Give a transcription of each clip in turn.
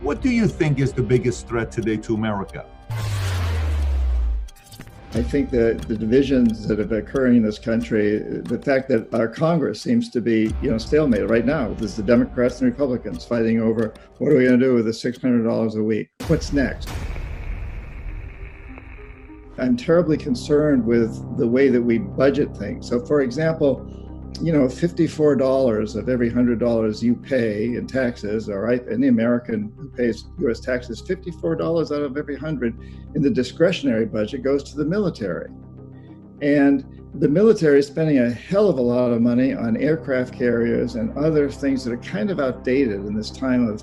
What do you think is the biggest threat today to America? I think that the divisions that are occurring in this country, the fact that our Congress seems to be, stalemate right now. There's the Democrats and Republicans fighting over what are we going to do with the $600 a week? What's next? I'm terribly concerned with the way that we budget things. So, for example, $54 of every $100 you pay in taxes, all right, any American who pays U.S. taxes, $54 out of every 100 in the discretionary budget goes to the military. And the military is spending a hell of a lot of money on aircraft carriers and other things that are kind of outdated in this time of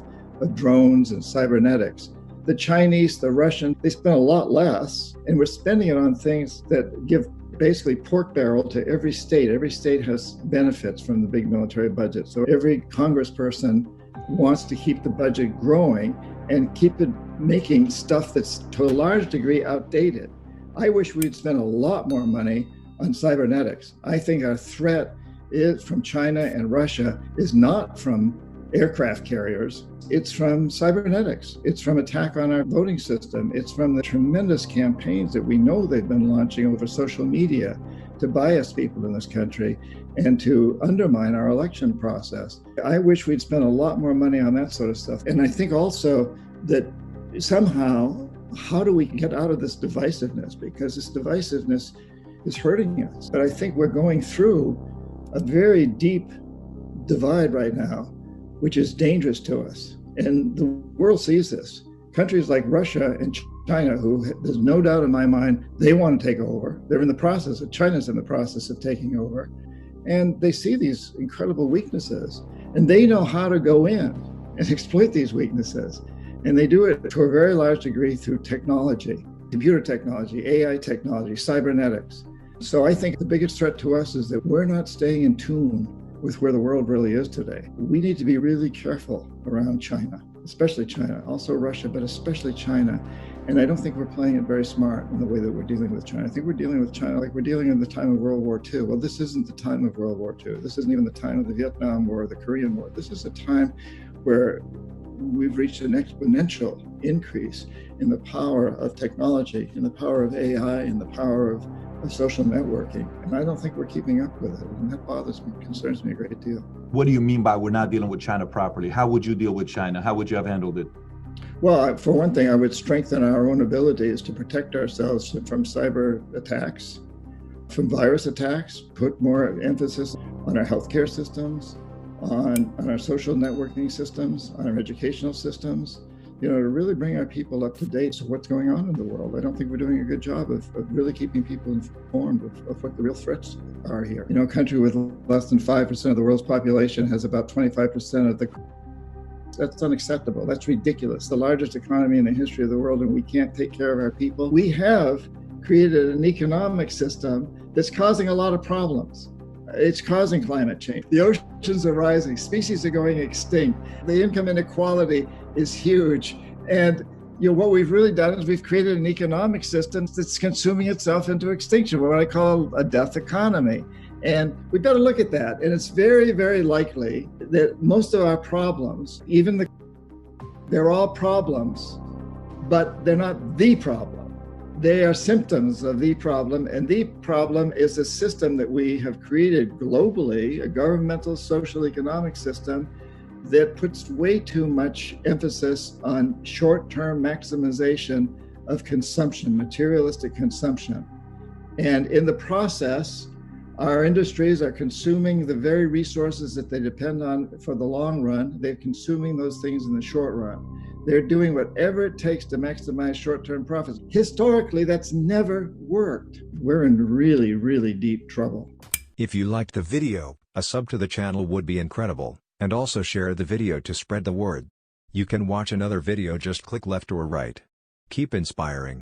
drones and cybernetics. The Chinese, the Russians, they spend a lot less, and we're spending it on things that give basically pork barrel to every state. Every state has benefits from the big military budget. So every congressperson wants to keep the budget growing and keep it making stuff that's to a large degree outdated. I wish we'd spend a lot more money on cybernetics. I think our threat is from China and Russia is not from aircraft carriers. It's from cybernetics. It's from attack on our voting system. It's from the tremendous campaigns that we know they've been launching over social media to bias people in this country and to undermine our election process. I wish we'd spent a lot more money on that sort of stuff. And I think also that somehow, how do we get out of this divisiveness? Because this divisiveness is hurting us. But I think we're going through a very deep divide right now, which is dangerous to us. And the world sees this. Countries like Russia and China, who there's no doubt in my mind, they want to take over. They're in the process of, China's in the process of taking over. And they see these incredible weaknesses. And they know how to go in and exploit these weaknesses. And they do it to a very large degree through technology, computer technology, AI technology, cybernetics. So I think the biggest threat to us is that we're not staying in tune with where the world really is today. We need to be really careful around China, especially China, also Russia, but especially China. And I don't think we're playing it very smart in the way that we're dealing with China. I think we're dealing with China like we're dealing in the time of World War II. Well, this isn't the time of World War II. This isn't even the time of the Vietnam War, the Korean War. This is a time where we've reached an exponential increase in the power of technology, in the power of AI, in the power of social networking. And I don't think we're keeping up with it. And that bothers me, concerns me a great deal. What do you mean by we're not dealing with China properly? How would you deal with China? How would you have handled it? Well, for one thing, I would strengthen our own abilities to protect ourselves from cyber attacks, from virus attacks, put more emphasis on our healthcare systems, on our social networking systems, on our educational systems, to really bring our people up to date to what's going on in the world. I don't think we're doing a good job of really keeping people informed of what the real threats are here. A country with less than 5% of the world's population has about 25% of the... That's unacceptable. That's ridiculous. The largest economy in the history of the world, and we can't take care of our people. We have created an economic system that's causing a lot of problems. It's causing climate change. The oceans are rising, species are going extinct. The income inequality is huge. And what we've really done is we've created an economic system that's consuming itself into extinction, what I call a death economy. And we better look at that. And it's very, very likely that most of our problems, they're all problems, but they're not the problem. They are symptoms of the problem, and the problem is a system that we have created globally, a governmental social economic system that puts way too much emphasis on short-term maximization of consumption, materialistic consumption. And in the process, our industries are consuming the very resources that they depend on for the long run. They're consuming those things in the short run. They're doing whatever it takes to maximize short-term profits. Historically, that's never worked. We're in really, really deep trouble. If you liked the video, a sub to the channel would be incredible, and also share the video to spread the word. You can watch another video, just click left or right. Keep inspiring.